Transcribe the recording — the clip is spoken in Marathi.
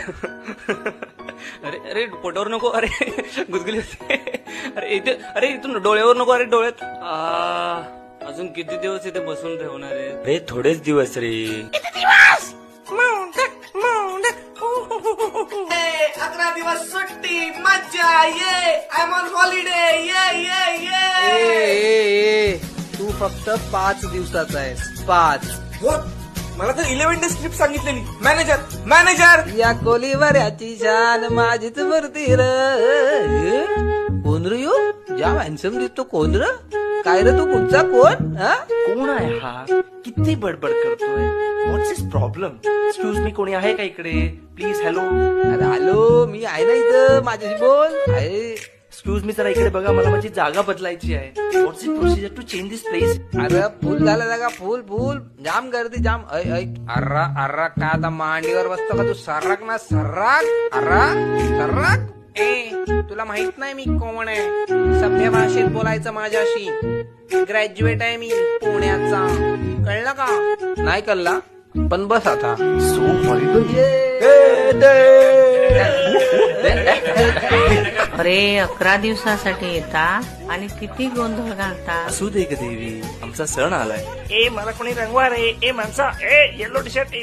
अरे अरे पोटावर नको, अरे गुदगुली होते. अरे इथून डोळ्यावर नको, अरे डोळ्यात. अजून किती दिवस इथे बसून ठेवणार आहे रे? थोडेच दिवस रे. 11 दिवस सुट्टी, मज्जा, ये आय एम ऑन हॉलिडे, ये. तू फक्त 5 दिवसाचा आहेस, 5. मला तर 11 डे स्क्रिप्ट सांगितलेली. मॅनेजर या कोलीवर याची शान माझीच मूर्ती र. कोण रे यो? ज्या हॅन्सम दिसतो कोण र? काय रे तू कुठचा कोण? हा? कोण आहे हा? किती बडबड करतोय? व्हॉट्स इज प्रॉब्लेम? एक्सक्यूज मी, कोणी आहे का इकडे? प्लीज. हॅलो. अरे हॅलो, मी आहे ना इथं, माझ्याशी बोल. आहे. एक्सक्यूज मी, जरा इकडे बघा, मला माझी जागा बदलायची आहे. What's is procedure to change this place? अरे फुल झालं जागा, फुल जाम गर्दी जाम. अर्रा का आता मांडीवर बसतो का तू? सर्राक ना सर्राक. सर्राक. तुला माहित नाही मी कोण आहे? सभ्य भाषेत बोलायचं माझ्याशी. ग्रॅज्युएट आहे मी पुण्याचा. कळलं का? नाही कळला पण बस आता. So horrible. अरे 11 दिवसासाठी येता आणि किती गोंधळ घालता. असू दे ग देवी, आमचा सण आलाय. ए मला कोणी रंगवा रे. ए माणसा, ए येलो टी शर्ट.